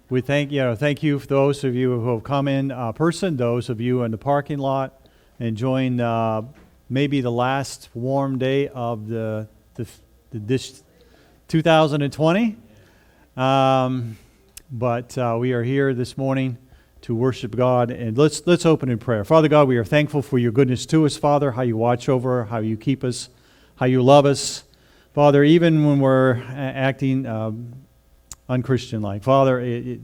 We thank you for those of you who have come in person, those of you in the parking lot, enjoying maybe the last warm day of this 2020. But we are here this morning to worship God, and let's open in prayer. Father God, we are thankful for your goodness to us, Father, how you watch over, how you keep us, how you love us. Father, even when we're acting unchristian-like. Father,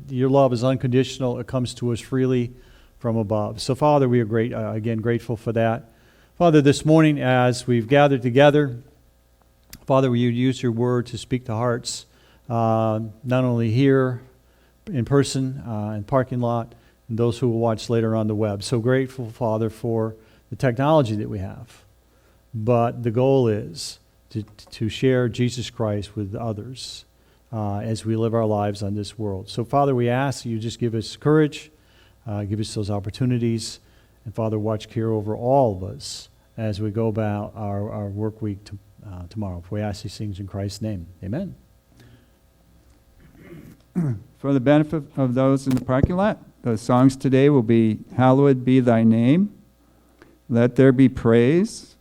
your love is unconditional. It comes to us freely from above. So, Father, we are again grateful for that. Father, this morning as we've gathered together, Father, will you use your word to speak to hearts, not only here in person, in parking lot, and those who will watch later on the web. So grateful, Father, for the technology that we have. But the goal is to share Jesus Christ with others as we live our lives on this world. So, Father, we ask you just give us courage, give us those opportunities, and, Father, watch care over all of us as we go about our work week tomorrow. We ask these things in Christ's name. Amen. For the benefit of those in the parking lot, the songs today will be Hallowed Be Thy Name, Let There Be Praise,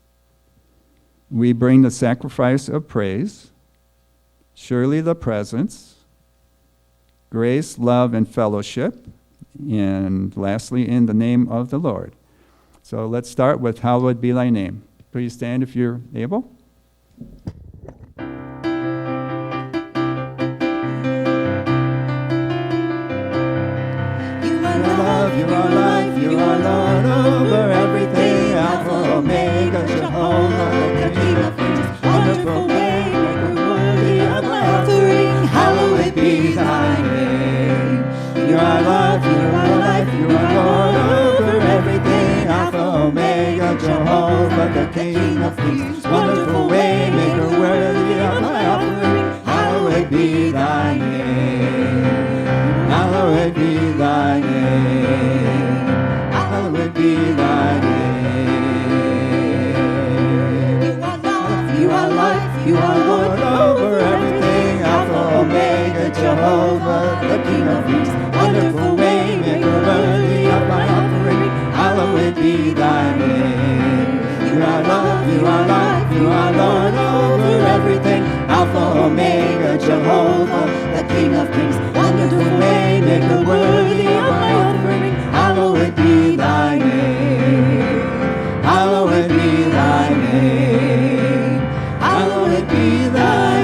We Bring the Sacrifice of Praise, Surely the Presence, Grace, Love, and Fellowship, and lastly, In the Name of the Lord. So let's start with Hallowed Be Thy Name. Please stand if you're able. You are life, you are Lord over everything, Alpha, Omega, Jehovah, the King of Kings, wonderful Waymaker, worthy of my offering, hallowed be thy name. You are life, you are life, you are Lord over everything, Alpha, Omega, Jehovah, the King of Kings, wonderful Waymaker, worthy of my offering, hallowed be thy name. Hallowed be thy name. Hallowed be thy name. You are life, you are Lord over everything. Alpha, Omega, Jehovah, the King of Kings, wonderful Waymaker, worthy of my offering. Hallowed be thy name. You are love, you are life, you are Lord over everything. Alpha, Omega, Jehovah, the King of Kings, wonderful Waymaker, worthy of my offering. Hallowed be thy name. Hallowed be thy name. Hallowed be thy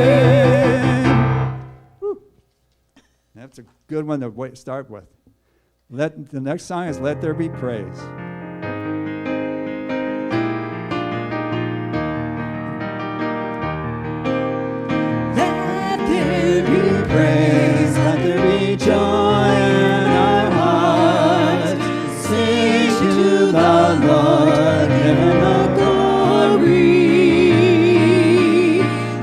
name. Woo. That's a good one to start with. The next song is Let There Be Praise. Praise, let there be joy in our hearts. Sing to the Lord, give him the glory.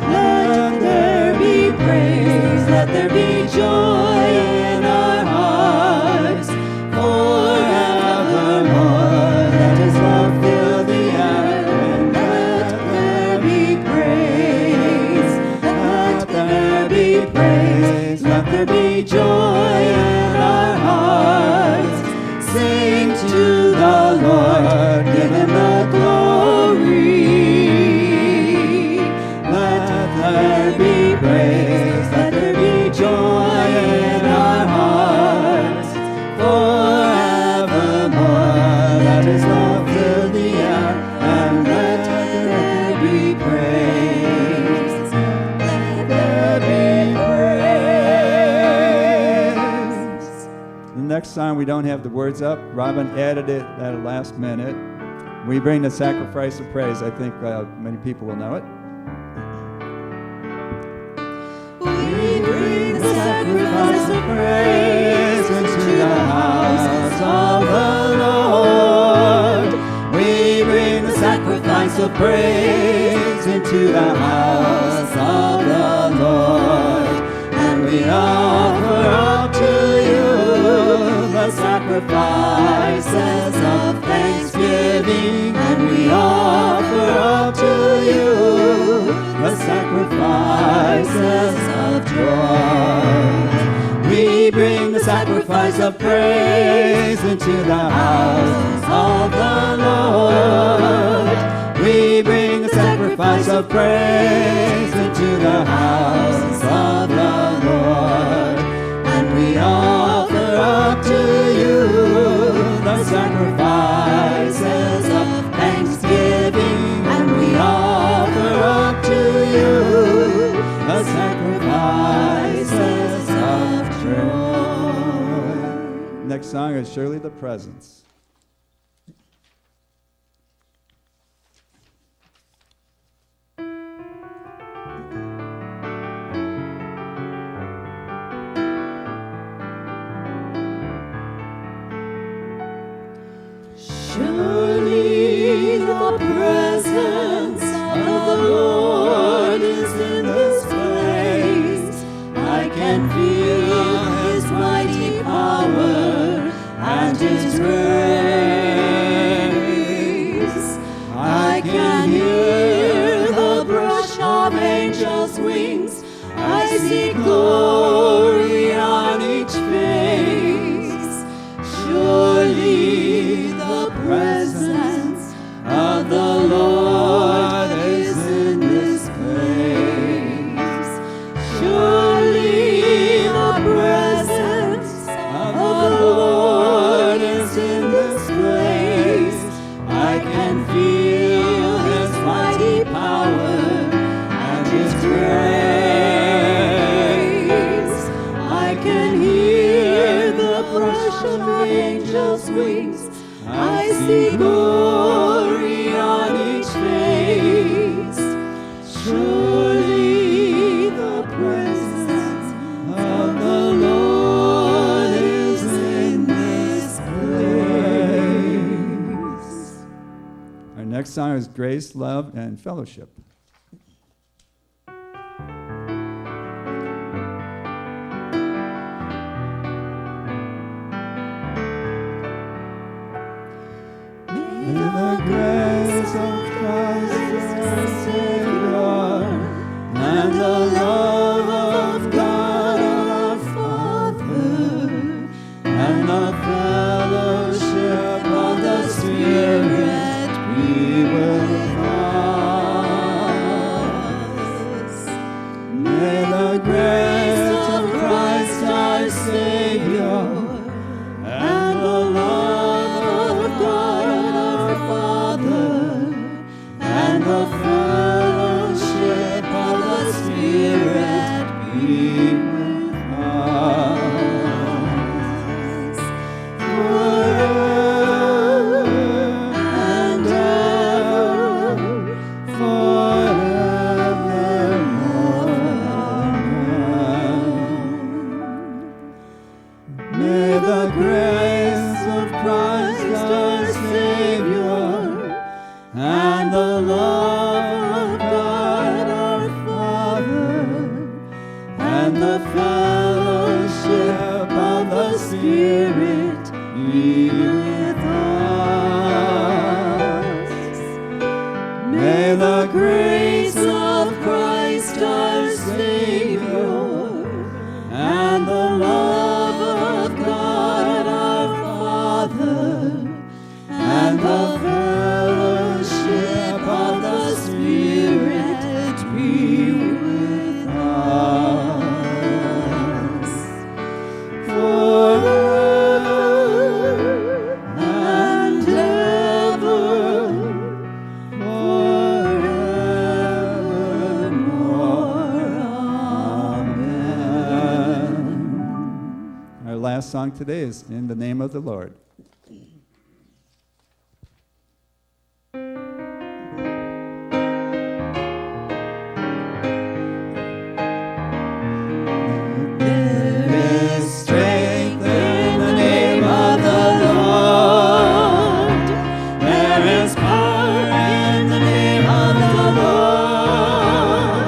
Let there be praise, let there be joy in our hearts. Forevermore, let his love fill the earth, and let there be praise. Let there be praise. Let there be joy in our hearts. Sing to the Lord, give him the glory. Let there be praise, let there be joy in our hearts. Forevermore, let his love fill the air, and let there be praise. Let there be praise. The next song, we don't have the words up. Robin added it at the last minute. We bring the sacrifice of praise. I think many people will know it. We bring the sacrifice of praise into the house of the Lord. We bring the sacrifice of praise into the house of the Lord. And we offer up to you the sacrifices of thanksgiving. And we offer up to you the sacrifices of joy. sacrifice of praise into the house of the Lord. We bring the sacrifice of praise into the house of the Lord. And we offer up to you the sacrifices of thanksgiving. And we offer up to you the sacrifices of joy. Next song is Surely the Presence. Surely the presence of the Lord is in this place. I can feel His mighty power and His grace. I can hear the brush of angels' wings. I see glory on each face. Surely the presence of the Lord is in this place. Surely the presence of the Lord is in this place. I can feel His mighty power and His grace. I can hear the brush of angels' wings. I see glory on each face. Surely the presence of the Lord is in this place. Our next song is Grace, Love, and Fellowship. May the grace of Christ our Savior and the love of God our Father and the fellowship of the Spirit be with us. May the grace of Christ our Savior and the love of God our Father and the fellowship of the Spirit be with us forever and ever, forevermore. Amen. May the grace of Christ our Savior and the love of God our Father and the fellowship of the Spirit be with us. May the grace of Christ our Savior and the love of God our Father and the fellowship of the Spirit be with us forever and ever, forevermore. Amen. Our last song today is In the Name of the Lord. There is strength in the name of the Lord. There is power in the name of the Lord.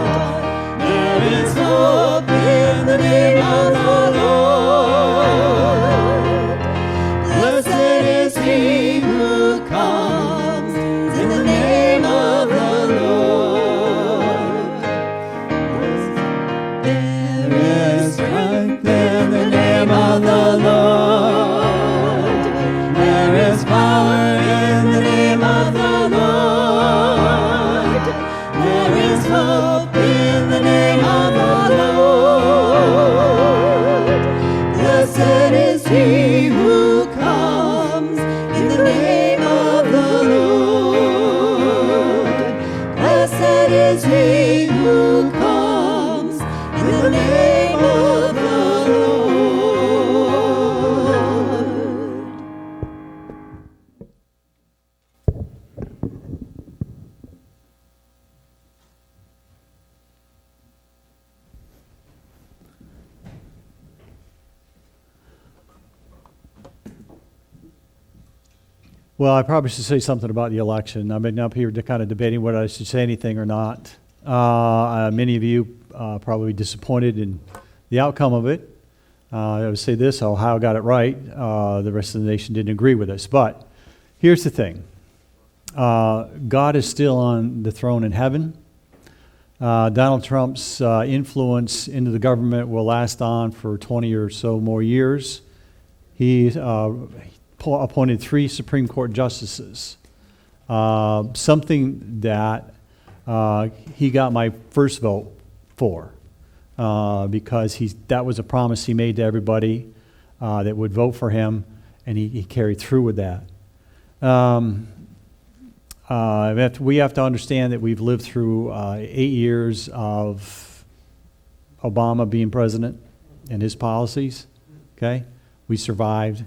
There is hope in the name of the Lord. The Well, I probably should say something about the election. I've been up here kind of debating whether I should say anything or not. Many of you probably disappointed in the outcome of it. I would say this, Ohio got it right. The rest of the nation didn't agree with us. But here's the thing. God is still on the throne in heaven. Donald Trump's influence into the government will last on for 20 or so more years. He appointed 3 Supreme Court justices, something that he got my first vote for, because that was a promise he made to everybody that would vote for him, and he carried through with that. We have to understand that we've lived through 8 years of Obama being president and his policies. Okay, we survived.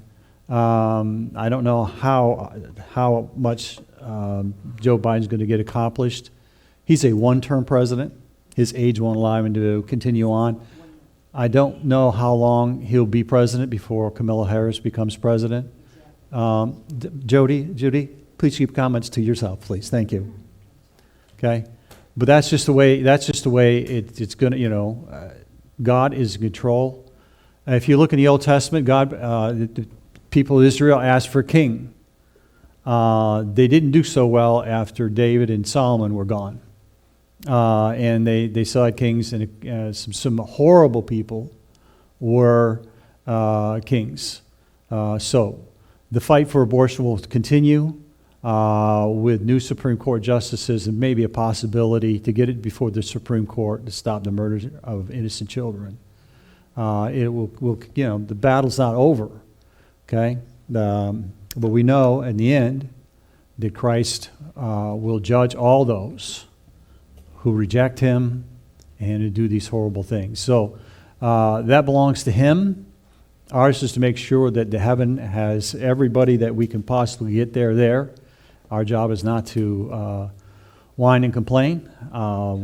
I don't know how much Joe Biden's going to get accomplished. He's a one-term president. His age won't allow him to continue on. I don't know how long he'll be president before Kamala Harris becomes president. Judy, please keep comments to yourself, please. Thank you. Okay, but that's just the way. It's going to. God is in control. If you look in the Old Testament, the people of Israel asked for a king. They didn't do so well after David and Solomon were gone. And they still had kings, and some horrible people were kings. So the fight for abortion will continue with new Supreme Court justices, and maybe a possibility to get it before the Supreme Court to stop the murder of innocent children. It will the battle's not over, okay? But we know in the end that Christ will judge all those who reject him and who do these horrible things. So that belongs to him. Ours is to make sure that the heaven has everybody that we can possibly get there. Our job is not to whine and complain.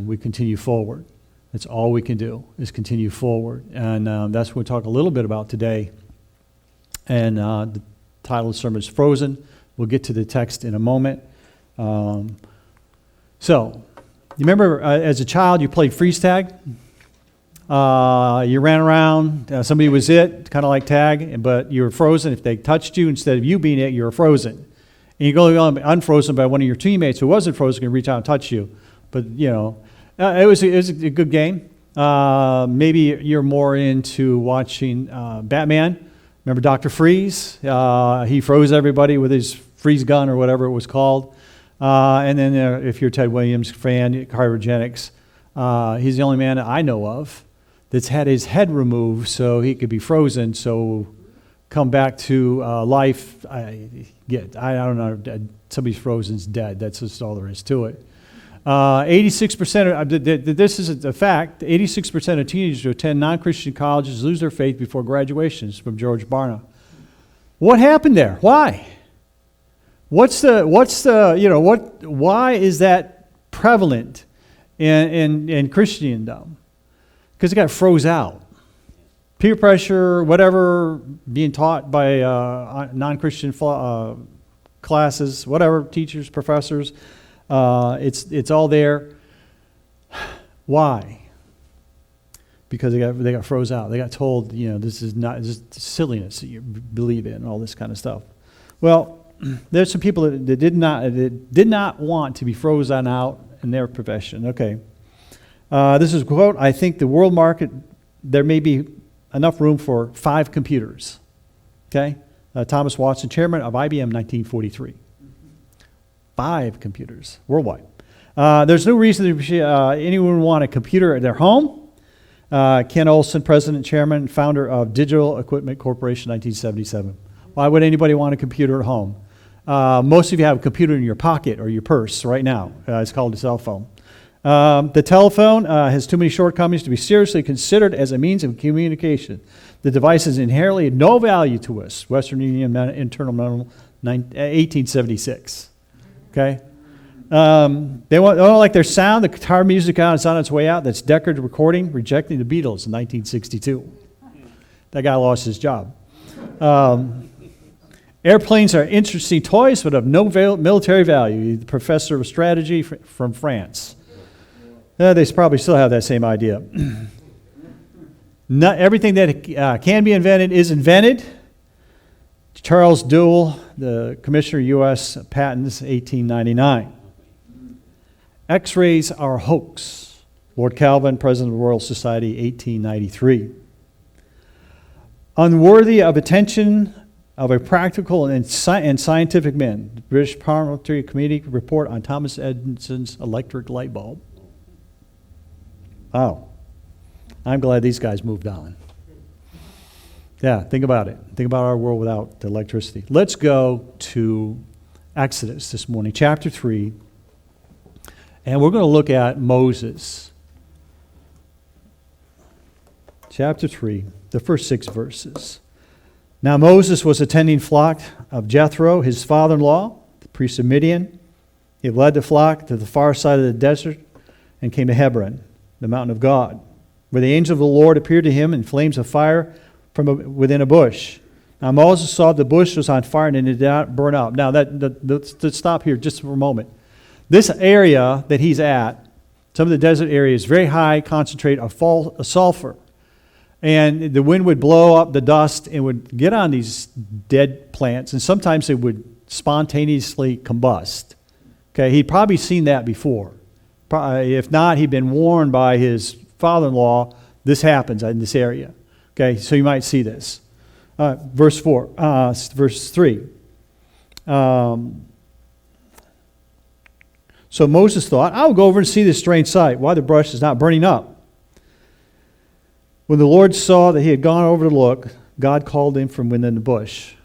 We continue forward. That's all we can do, is continue forward. And that's what we'll talk a little bit about today. And the title of the sermon is Frozen. We'll get to the text in a moment. So, you remember as a child you played freeze tag? You ran around, somebody was it, kind of like tag, but you were frozen. If they touched you, instead of you being it, you were frozen. And you go unfrozen by one of your teammates who wasn't frozen can reach out and touch you. But, it was a good game. Maybe you're more into watching Batman. Remember Dr. Freeze? He froze everybody with his freeze gun or whatever it was called. And then if you're a Ted Williams fan, cryogenics, he's the only man that I know of that's had his head removed so he could be frozen, so come back to life. I don't know, somebody's frozen's dead. That's just all there is to it. 86%, this is a fact, 86% of teenagers who attend non-Christian colleges lose their faith before graduation. It's from George Barna. What happened there? Why? Why is that prevalent in Christendom? Because it got froze out. Peer pressure, whatever, being taught by non-Christian classes, whatever, teachers, professors, it's all there. Why? Because they got froze out. They got told, this is not just silliness that you believe in, all this kind of stuff. Well, there's some people that did not want to be frozen out in their profession. Okay. This is a quote. I think the world market, there may be enough room for 5 computers. Okay. Thomas Watson, chairman of IBM, 1943. 5 computers worldwide. There's no reason anyone would want a computer at their home. Ken Olsen, president, chairman, founder of Digital Equipment Corporation, 1977. Why would anybody want a computer at home? Most of you have a computer in your pocket or your purse right now. It's called a cell phone. The telephone has too many shortcomings to be seriously considered as a means of communication. The device is inherently of no value to us. Western Union Internal Manual, 1876. Okay? They don't like their sound. The guitar music is on its way out. That's Deckard recording, rejecting the Beatles in 1962. That guy lost his job. Airplanes are interesting toys, but of no military value. The professor of strategy from France. They probably still have that same idea. Not everything that can be invented is invented. Charles Dewey, the Commissioner of U.S. Patents, 1899. X-rays are a hoax. Lord Calvin, President of the Royal Society, 1893. Unworthy of attention of a practical and scientific man. The British Parliamentary Committee report on Thomas Edison's electric light bulb. Wow. I'm glad these guys moved on. Yeah, think about it. Think about our world without electricity. Let's go to Exodus this morning, chapter 3. And we're going to look at Moses. Chapter 3, the first 6 verses. Now Moses was attending flock of Jethro, his father-in-law, the priest of Midian. He led the flock to the far side of the desert and came to Hebron, the mountain of God, where the angel of the Lord appeared to him in flames of fire from within a bush. Now Moses saw the bush was on fire and it did not burn up. Now let's stop here just for a moment. This area that he's at, some of the desert areas, very high concentrate of sulfur. And the wind would blow up the dust and would get on these dead plants, and sometimes it would spontaneously combust. Okay, he'd probably seen that before. If not, he'd been warned by his father-in-law, this happens in this area. Okay, so you might see this. Verse 3. So Moses thought, I'll go over and see this strange sight, why the brush is not burning up. When the Lord saw that he had gone over to look, God called him from within the bush.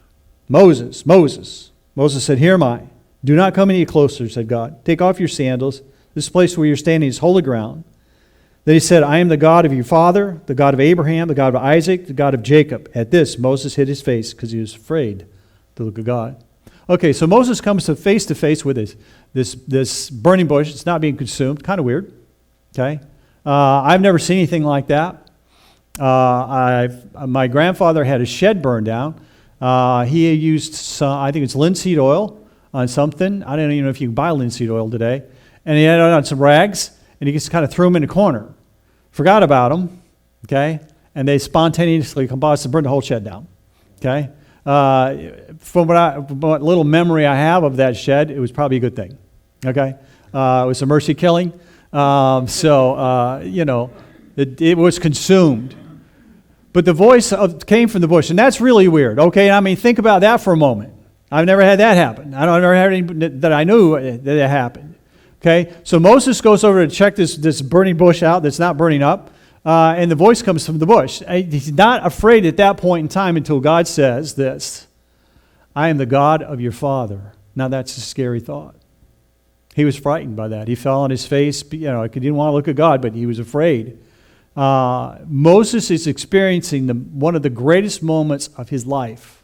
Moses, Moses. Moses said, Here am I. Do not come any closer, said God. Take off your sandals. This place where you're standing is holy ground. Then he said, I am the God of your father, the God of Abraham, the God of Isaac, the God of Jacob. At this, Moses hid his face because he was afraid to look at God. Okay, so Moses comes to face with this burning bush. It's not being consumed. Kind of weird. Okay, I've never seen anything like that. My grandfather had a shed burned down. He used some, I think it's linseed oil on something. I don't even know if you can buy linseed oil today. And he had it on some rags, and he just kind of threw them in a corner. Forgot about them, okay? And they spontaneously combusted and burned the whole shed down, okay? From what little memory I have of that shed, it was probably a good thing, okay? It was a mercy killing. It was consumed. But the voice came from the bush, and that's really weird. Okay, I mean, think about that for a moment. I've never had that happen. I've never had any that I knew that it happened. Okay, so Moses goes over to check this burning bush out that's not burning up, and the voice comes from the bush. He's not afraid at that point in time until God says this, I am the God of your father. Now that's a scary thought. He was frightened by that. He fell on his face. He didn't want to look at God, but he was afraid. Moses is experiencing one of the greatest moments of his life.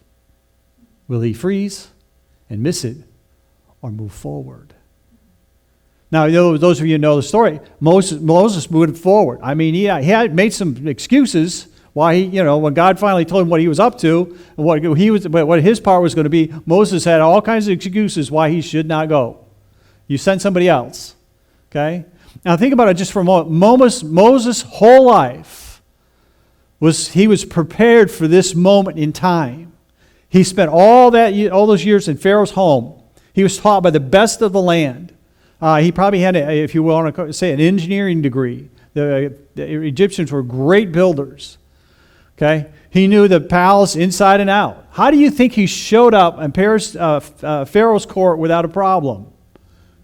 Will he freeze and miss it or move forward? Now, those of you who know the story, Moses moved forward. I mean, he had made some excuses why when God finally told him what he was up to and what his part was going to be, Moses had all kinds of excuses why he should not go. You send somebody else, okay? Now think about it just for a moment. Moses' whole life he was prepared for this moment in time. He spent all those years in Pharaoh's home. He was taught by the best of the land. He probably had, if you want to say, an engineering degree. The Egyptians were great builders. Okay, he knew the palace inside and out. How do you think he showed up in Pharaoh's court without a problem?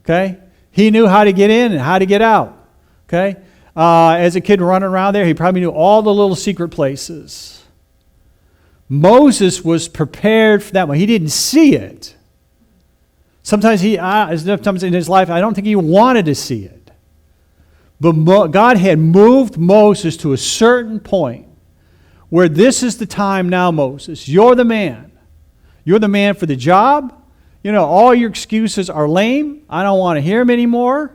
Okay. He knew how to get in and how to get out. Okay? As a kid running around there, he probably knew all the little secret places. Moses was prepared for that one. He didn't see it. Sometimes in his life, I don't think he wanted to see it. But God had moved Moses to a certain point where this is the time now, Moses. You're the man. You're the man for the job. All your excuses are lame. I don't want to hear them anymore.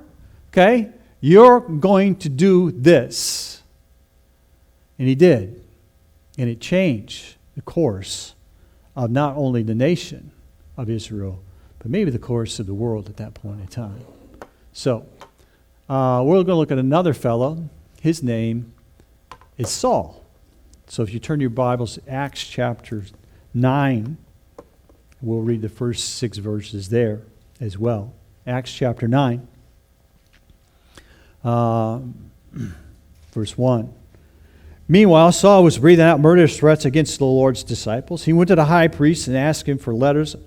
Okay? You're going to do this. And he did. And it changed the course of not only the nation of Israel, but maybe the course of the world at that point in time. So, we're going to look at another fellow. His name is Saul. So if you turn your Bibles to Acts chapter 9, we'll read the first 6 verses there as well. Acts chapter 9, verse 1. Meanwhile, Saul was breathing out murderous threats against the Lord's disciples. He went to the high priest and asked him for letters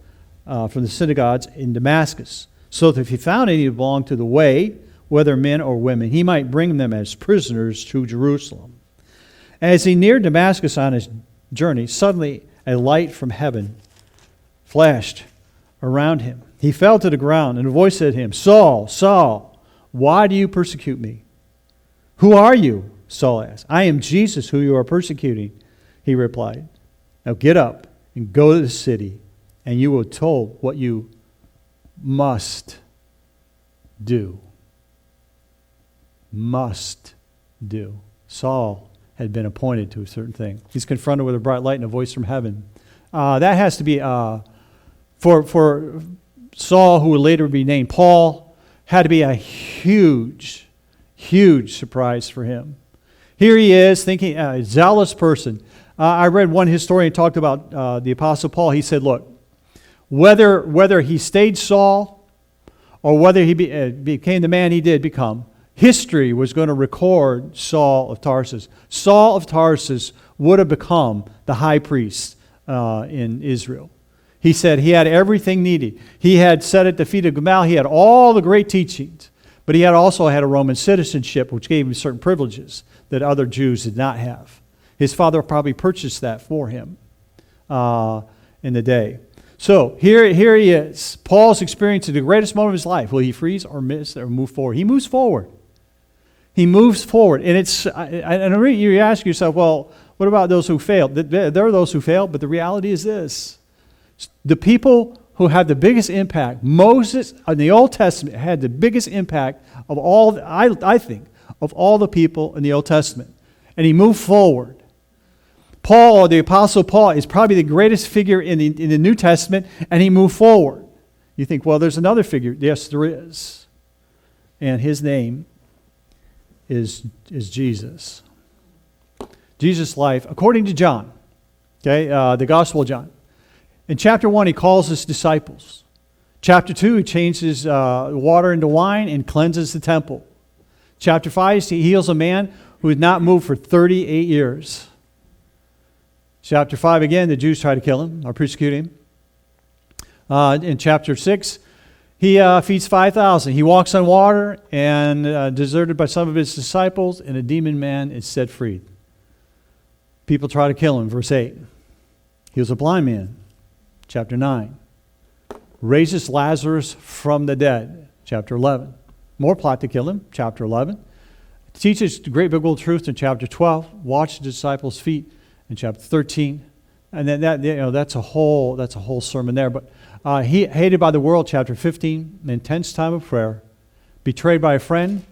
from the synagogues in Damascus, so that if he found any who belonged to the way, whether men or women, he might bring them as prisoners to Jerusalem. As he neared Damascus on his journey, suddenly a light from heaven flashed around him. He fell to the ground, and a voice said to him, "Saul, Saul, why do you persecute me?" "Who are you?" Saul asked. "I am Jesus, who you are persecuting," he replied. "Now get up and go to the city, and you will be told what you must do." Must do. Saul had been appointed to a certain thing. He's confronted with a bright light and a voice from heaven. That has to be, for Saul, who would later be named Paul, had to be a huge, huge surprise for him. Here he is, thinking, a zealous person. I read one historian talked about the Apostle Paul. He said, look, whether he stayed Saul or whether he became the man he did become, history was going to record Saul of Tarsus. Saul of Tarsus would have become the high priest in Israel. He said he had everything needed. He had sat at the feet of Gamaliel. He had all the great teachings, but he had also had a Roman citizenship, which gave him certain privileges that other Jews did not have. His father probably purchased that for him in the day. So here he is. Paul's experiencing the greatest moment of his life. Will he freeze or miss or move forward? He moves forward. He moves forward. And you ask yourself, well, what about those who failed? There are those who failed, but the reality is this. The people who had the biggest impact, Moses in the Old Testament had the biggest impact of all, I think, of all the people in the Old Testament. And he moved forward. Paul, the Apostle Paul, is probably the greatest figure in the New Testament, and he moved forward. You think, well, there's another figure. Yes, there is. And his name is Jesus. Jesus' life, according to John, okay, the Gospel of John. In chapter 1, he calls his disciples. Chapter 2, he changes water into wine and cleanses the temple. Chapter 5, he heals a man who had not moved for 38 years. Chapter 5, again, the Jews try to kill him or persecute him. In chapter 6, he feeds 5,000. He walks on water and deserted by some of his disciples, and a demon man is set free. People try to kill him. Verse 8. He was a blind man. Chapter 9. Raises Lazarus from the dead. Chapter 11. More plot to kill him. Chapter 11. Teaches great biblical truth in chapter 12. Watch the disciples' feet in chapter 13. And then that's a whole sermon there. But he hated by the world, chapter 15. An intense time of prayer. Betrayed by a friend.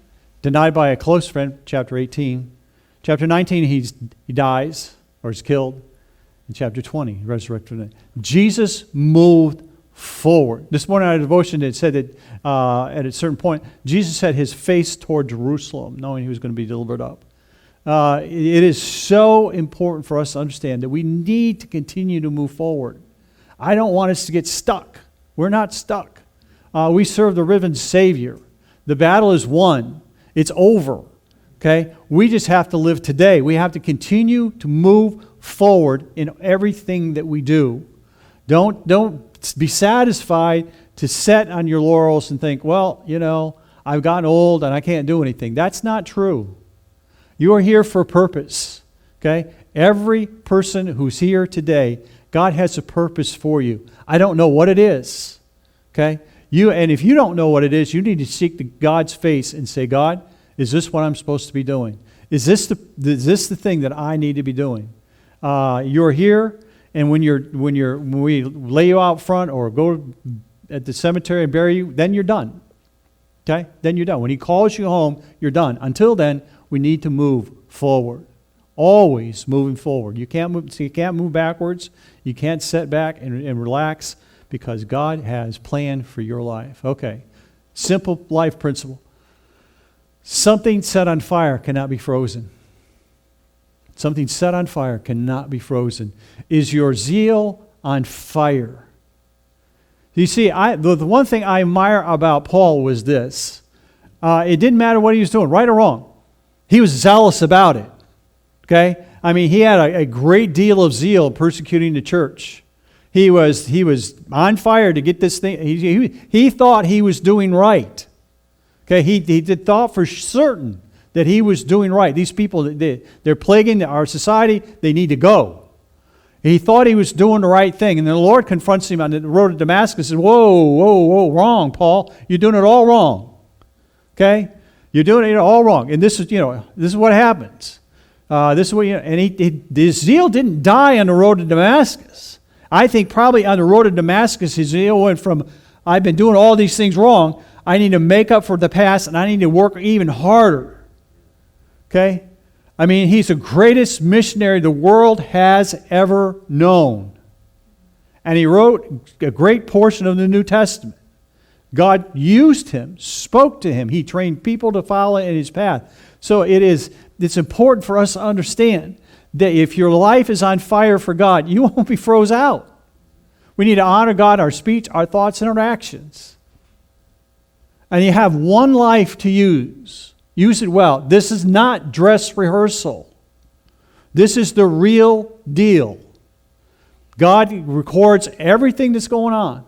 Denied by a close friend, chapter 18. Chapter 19, he dies or is killed. In chapter 20, resurrected. Jesus moved forward. This morning, our devotion, it said that at a certain point, Jesus had his face toward Jerusalem, knowing he was going to be delivered up. It is so important for us to understand that we need to continue to move forward. I don't want us to get stuck. We're not stuck. We serve the risen Savior. The battle is won. It's over. Okay? We just have to live today. We have to continue to move forward in everything that we do. Don't be satisfied to sit on your laurels and think, well, I've gotten old and I can't do anything. That's not true. You are here for a purpose. Okay? Every person who's here today, God has a purpose for you. I don't know what it is. Okay? And if you don't know what it is, you need to seek God's face and say, God, is this what I'm supposed to be doing? Is this the thing that I need to be doing? You're here, and when we lay you out front or go at the cemetery and bury you, then you're done. Okay? Then you're done. When he calls you home, you're done. Until then, we need to move forward. Always moving forward. You can't move backwards. You can't sit back and relax because God has planned for your life. Okay. Simple life principle. Something set on fire cannot be frozen. Something set on fire cannot be frozen. Is your zeal on fire? You see, the one thing I admire about Paul was this. It didn't matter what he was doing, right or wrong. He was zealous about it. Okay? I mean, he had a great deal of zeal persecuting the church. He was on fire to get this thing. He thought he was doing right. Okay? He thought for certain that he was doing right. These people, they're plaguing our society. They need to go. He thought he was doing the right thing. And the Lord confronts him on the road to Damascus and says, whoa, wrong, Paul. You're doing it all wrong. Okay? You're doing it all wrong. And this is what happens. This is what and his zeal didn't die on the road to Damascus. I think probably on the road to Damascus, his zeal went from, I've been doing all these things wrong. I need to make up for the past, and I need to work even harder. Okay? I mean, he's the greatest missionary the world has ever known. And he wrote a great portion of the New Testament. God used him, spoke to him. He trained people to follow in his path. So it's important for us to understand that if your life is on fire for God, you won't be froze out. We need to honor God, our speech, our thoughts, and our actions. And you have one life to use. Use it well. This is not dress rehearsal. This is the real deal. God records everything that's going on.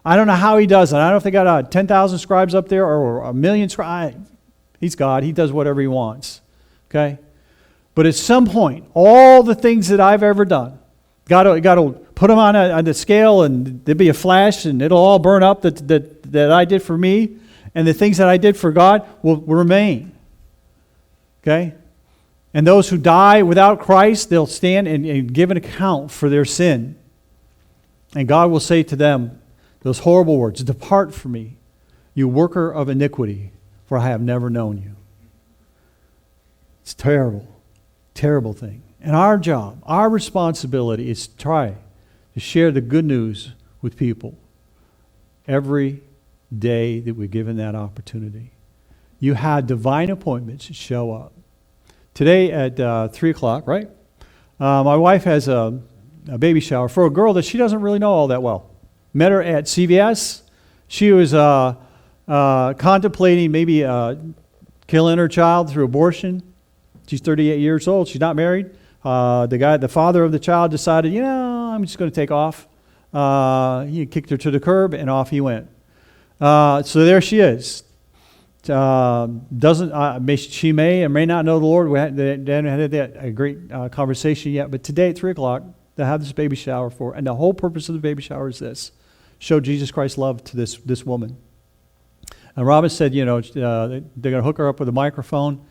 I don't know how he does it. I don't know if they got 10,000 scribes up there or a million scribes. He's God. He does whatever he wants. Okay? But at some point, all the things that I've ever done, got to put them on the scale, and there'll be a flash, and it'll all burn up that I did for me. And the things that I did for God will remain. Okay? And those who die without Christ, they'll stand and give an account for their sin. And God will say to them those horrible words, "Depart from me, you worker of iniquity, for I have never known you." It's terrible, terrible thing. And our job, our responsibility is to try to share the good news with people every day that we're given that opportunity. You had divine appointments show up. Today at 3 o'clock, right? My wife has a baby shower for a girl that she doesn't really know all that well. Met her at CVS. She was contemplating maybe killing her child through abortion. She's 38 years old. She's not married. The father of the child decided, I'm just going to take off. He kicked her to the curb, and off he went. So there she is. She may or may not know the Lord. We haven't had a great conversation yet. But today at 3 o'clock, they'll have this baby shower for her. And the whole purpose of the baby shower is this: show Jesus Christ's love to this woman. And Robin said, they're going to hook her up with a microphone,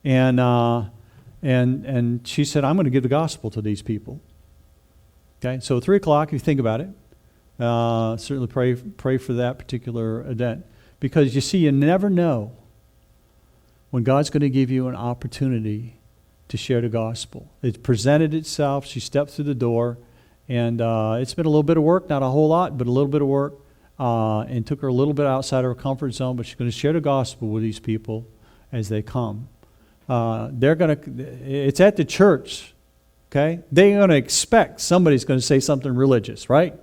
and she said, I'm going to give the gospel to these people. Okay, so 3 o'clock, if you think about it, certainly pray for that particular event, because you see, you never know when God's going to give you an opportunity to share the gospel. It presented itself. She stepped through the door, and it's been a little bit of work, not a whole lot, but a little bit of work, and took her a little bit outside of her comfort zone. But she's going to share the gospel with these people as they come. It's at the church. Okay, they're going to expect somebody's going to say something religious, right?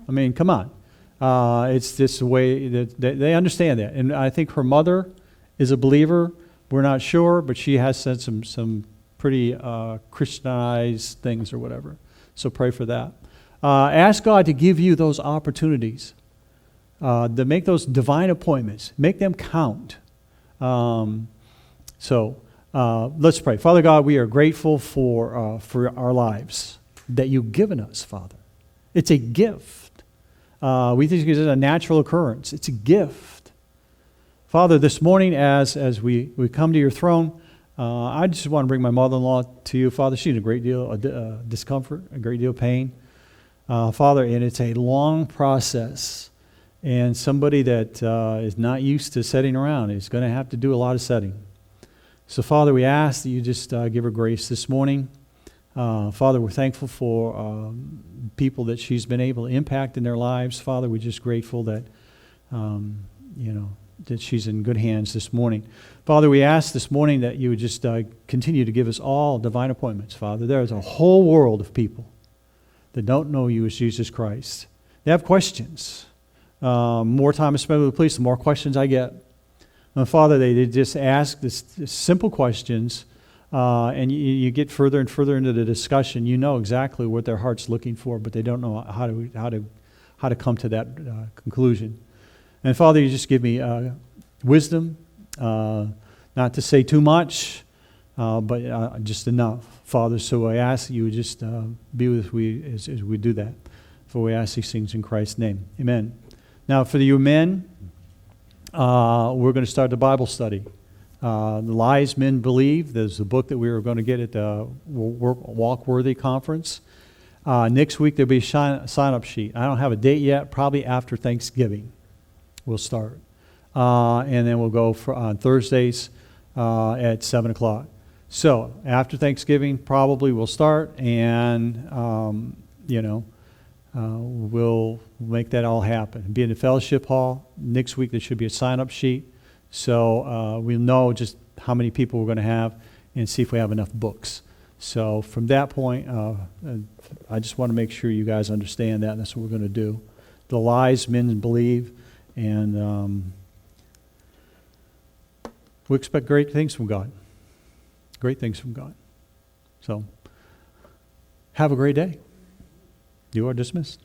I mean, come on. It's just the way that they understand that. And I think her mother is a believer. We're not sure, but she has said some pretty Christianized things or whatever. So pray for that. Ask God to give you those opportunities, to make those divine appointments. Make them count. Let's pray. Father God, we are grateful for our lives that you've given us, Father. It's a gift. We think it's a natural occurrence. It's a gift. Father, this morning as we come to your throne, I just want to bring my mother-in-law to you. Father, she's in a great deal of discomfort, a great deal of pain. Father, and it's a long process. And somebody that is not used to sitting around is going to have to do a lot of setting. So, Father, we ask that you just give her grace this morning. Father, we're thankful for people that she's been able to impact in their lives. Father, we're just grateful that, that she's in good hands this morning. Father, we ask this morning that you would just continue to give us all divine appointments, Father. There is a whole world of people that don't know you as Jesus Christ. They have questions. More time I spend with the police, the more questions I get. And Father, they just ask this simple questions, and you get further and further into the discussion. You know exactly what their heart's looking for, but they don't know how to come to that conclusion. And Father, you just give me wisdom, not to say too much, but just enough, Father. So I ask that you would just be with us as we do that. For we ask these things in Christ's name. Amen. Now, for you men, we're going to start the Bible study. The Lies Men Believe. There's a book that we were going to get at the Walk Worthy conference. Next week, there'll be a sign-up sheet. I don't have a date yet. Probably after Thanksgiving, we'll start. And then we'll go on Thursdays at 7 o'clock. So after Thanksgiving, probably we'll start, and we'll make that all happen. Be in the fellowship hall. Next week there should be a sign-up sheet. So we'll know just how many people we're going to have and see if we have enough books. So from that point, I just want to make sure you guys understand that. And that's what we're going to do. The Lies Men Believe. And we expect great things from God. Great things from God. So have a great day. You are dismissed.